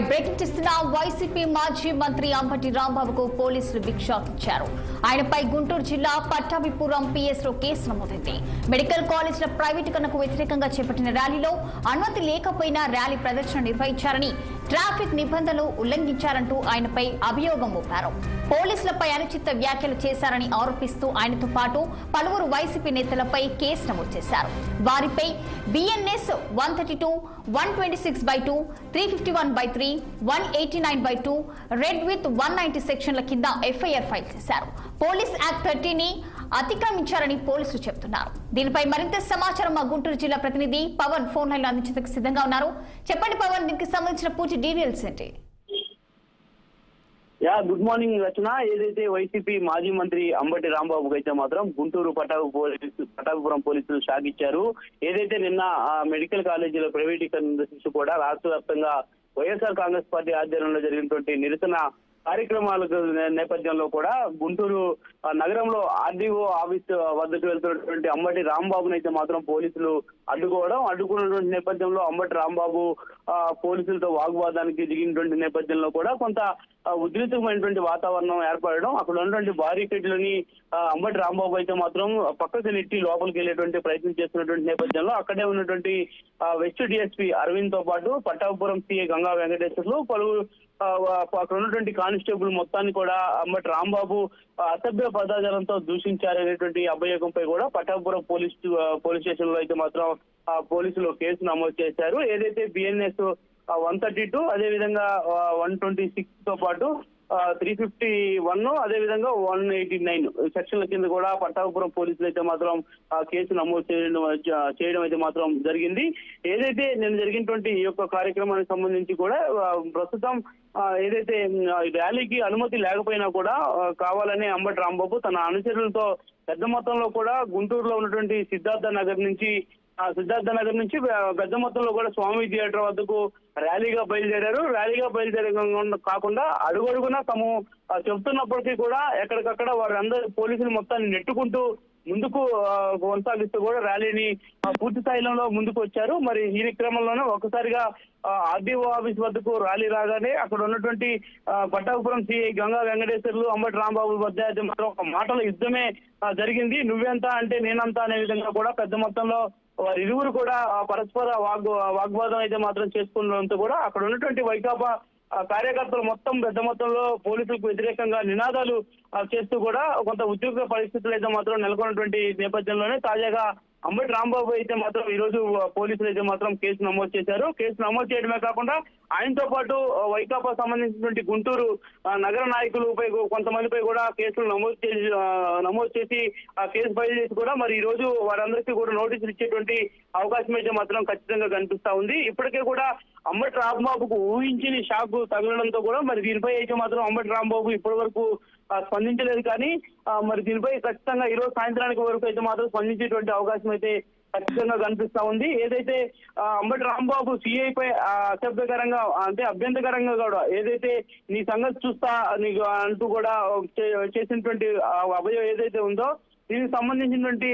Breaking చేస్తున్న YCP మాజీ మంత్రి అంబటి రాంబాబుకు పోలీసులు భిక్షాకిచ్చారు. ఆయనపై గుంటూరు జిల్లా పట్టాభిపురం పిఎస్ లో కేసు నమోదైంది. మెడికల్ కాలేజీల ప్రైవేటీకరణకు వ్యతిరేకంగా చేపట్టిన ర్యాలీలో అనుమతి లేకపోయినా ర్యాలీ ప్రదర్శన నిర్వహించారని, ట్రాఫిక్ నిబంధనలు ఉల్లంఘించారంటూ ఆయనపై అభియోగం మోపారు. పోలీసులపై అనుచిత వ్యాఖ్యలు చేశారని ఆరోపిస్తూ ఆయనతో పాటు పలువురు వైసీపీ నేతలపై కేసు నమోదు చేశారు. వారిపై BNS 132, 126/2, 351/3, 189/2, రెడ్ విత్ 190 సెక్షన్ల కింద FIR ఫైల్ చేశారు. పోలీస్ యాక్ట్ 30ని అతిక్రమించారని పోలీసులు చెబుతున్నారు. దీనిపై మరింత సమాచారం మా గుంటూరు జిల్లా ప్రతినిధి పవన్ ఫోన్ లైన్ లో అందించేందుకు సిద్ధంగా ఉన్నారు. చెప్పండి పవన్, దీనికి సంబంధించిన పూర్తి డీటెయిల్స్ ఏంటి? గుడ్ మార్నింగ్ రచన. ఏదైతే వైసీపీ మాజీ మంత్రి అంబటి రాంబాబుకి అయితే మాత్రం గుంటూరు పట్టాభిపురం పోలీసులు షాక్ ఇచ్చారు. ఏదైతే నిన్న మెడికల్ కాలేజీల ప్రైవేటీకరణ కూడా రాష్ట్ర వ్యాప్తంగా వైఎస్ఆర్ కాంగ్రెస్ పార్టీ ఆధ్వర్యంలో జరిగినటువంటి నిరసన కార్యక్రమాల నేపథ్యంలో కూడా గుంటూరు నగరంలో RDO ఆఫీస్ వద్దకు వెళ్తున్నటువంటి అంబటి రాంబాబును అయితే మాత్రం పోలీసులు అడ్డుకున్నటువంటి నేపథ్యంలో అంబటి రాంబాబు పోలీసులతో వాగ్వాదానికి దిగినటువంటి నేపథ్యంలో కూడా కొంత ఉద్రిక్తమైనటువంటి వాతావరణం ఏర్పడడం, అక్కడ ఉన్నటువంటి బారికేడ్లని అంబటి రాంబాబు అయితే మాత్రం పక్కకు నెట్టి లోపలికి వెళ్ళేటువంటి ప్రయత్నం చేస్తున్నటువంటి నేపథ్యంలో అక్కడే ఉన్నటువంటి వెస్ట్ DSP అరవింద్ తో పాటు పట్టాభిపురం CA గంగా వెంకటేశ్వర్లు పలువురు అక్కడ ఉన్నటువంటి కానిస్టేబుల్ మొత్తాన్ని కూడా అంబటి రాంబాబు అసభ్య పదార్థాలతో దూషించారనేటువంటి అభియోగంపై కూడా పట్టాభిపురం పోలీస్ స్టేషన్ లో అయితే మాత్రం పోలీసులు కేసు నమోదు చేశారు. ఏదైతే BNS 132 అదేవిధంగా 126 తో పాటు 351 అదేవిధంగా 189 సెక్షన్ల కింద కూడా పట్టాభిపురం పోలీసులు అయితే మాత్రం కేసు నమోదు చేయడం అయితే మాత్రం జరిగింది. ఏదైతే నేను జరిగినటువంటి ఈ యొక్క కార్యక్రమానికి సంబంధించి కూడా ప్రస్తుతం ఏదైతే ర్యాలీకి అనుమతి లేకపోయినా కూడా కావాలని అంబటి రాంబాబు తన అనుచరులతో పెద్ద మొత్తంలో కూడా గుంటూరులో ఉన్నటువంటి సిద్ధార్థ నగర్ నుంచి పెద్ద మొత్తంలో కూడా స్వామి థియేటర్ వద్దకు ర్యాలీగా బయలుదేరడం కాకుండా అడుగడుగునా తాము చెబుతున్నప్పటికీ కూడా ఎక్కడికక్కడ వారందరూ పోలీసులు మొత్తాన్ని నెట్టుకుంటూ ముందుకు కొనసాగిస్తూ కూడా ర్యాలీని పూర్తి స్థాయిలో ముందుకు వచ్చారు. మరి ఈ క్రమంలోనే ఒక్కసారిగా RDO ఆఫీస్ వద్దకు ర్యాలీ రాగానే అక్కడ ఉన్నటువంటి పట్టాభిపురం CA గంగా వెంకటేశ్వర్లు అంబటి రాంబాబు వద్ద మాత్రం ఒక మాటల యుద్ధమే జరిగింది. నువ్వెంత అంటే నేనంతా అనే విధంగా కూడా పెద్ద మొత్తంలో వారిరువురు కూడా పరస్పర వాగ్వాదం అయితే మాత్రం చేసుకున్నంత కూడా అక్కడ ఉన్నటువంటి వైకాపా కార్యకర్తలు మొత్తం పెద్ద మొత్తంలో పోలీసులకు వ్యతిరేకంగా నినాదాలు చేస్తూ కూడా కొంత ఉద్రిక్త పరిస్థితులు అయితే మాత్రం నెలకొన్నటువంటి నేపథ్యంలోనే తాజాగా అంబటి రాంబాబు అయితే మాత్రం ఈ రోజు పోలీసులు అయితే మాత్రం కేసు నమోదు చేశారు. కేసు నమోదు చేయడమే కాకుండా ఆయనతో పాటు వైకాపా సంబంధించినటువంటి గుంటూరు నగర నాయకులపై కొంతమందిపై కూడా కేసులు నమోదు చేసి కేసు ఫైల్ చేసి కూడా మరి ఈ రోజు వారందరికీ కూడా నోటీసులు ఇచ్చేటువంటి అవకాశం అయితే మాత్రం ఖచ్చితంగా కనిపిస్తా ఉంది. ఇప్పటికే కూడా అంబటి రాంబాబుకు ఊహించిన షాక్ తగలడంతో కూడా మరి దీనిపై అయితే మాత్రం అంబటి రాంబాబు ఇప్పటి వరకు స్పందించలేదు. కానీ మరి దీనిపై ఖచ్చితంగా ఈ రోజు సాయంత్రానికి వరకు అయితే మాత్రం స్పందించేటువంటి అవకాశం అయితే ఖచ్చితంగా కనిపిస్తా ఉంది. ఏదైతే అంబటి రాంబాబు CI పై అసభ్యకరంగా అంటే అభ్యంతకరంగా కూడా ఏదైతే నీ సంగతి చూస్తా నీకు అంటూ కూడా చేసినటువంటి అభయం ఏదైతే ఉందో దీనికి సంబంధించినటువంటి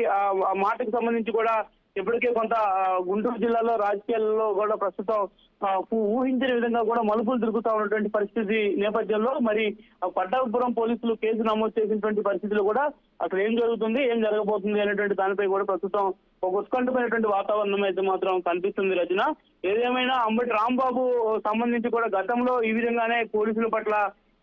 మాటకు సంబంధించి కూడా ఇప్పటికే కొంత గుంటూరు జిల్లాలో రాజకీయాల్లో కూడా ప్రస్తుతం ఊహించిన విధంగా కూడా మలుపులు తిరుగుతా ఉన్నటువంటి పరిస్థితి నేపథ్యంలో మరి పట్టాభిపురం పోలీసులు కేసు నమోదు చేసినటువంటి పరిస్థితులు కూడా అక్కడ ఏం జరుగుతుంది, ఏం జరగబోతుంది అనేటువంటి దానిపై కూడా ప్రస్తుతం ఒక ఉత్కంఠమైనటువంటి వాతావరణం అయితే మాత్రం కనిపిస్తుంది రచన. ఏదేమైనా అంబటి రాంబాబు సంబంధించి కూడా గతంలో ఈ విధంగానే పోలీసుల పట్ల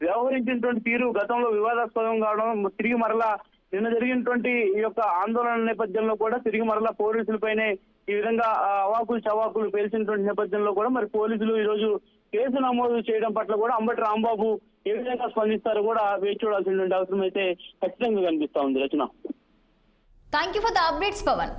వ్యవహరించినటువంటి తీరు గతంలో వివాదాస్పదం కావడం, తిరిగి మరలా నిన్న జరిగినటువంటి ఈ యొక్క ఆందోళన నేపథ్యంలో కూడా తిరిగి మరలా పోలీసులపైనే ఈ విధంగా అవాకులు చవాకులు పేల్చినటువంటి నేపథ్యంలో కూడా మరి పోలీసులు ఈ రోజు కేసు నమోదు చేయడం పట్ల కూడా అంబటి రాంబాబు ఏ విధంగా స్పందిస్తారో కూడా వేచి చూడాల్సినటువంటి అవసరం అయితే ఖచ్చితంగా కనిపిస్తా ఉంది Rachana. Thank you for the updates Pawan.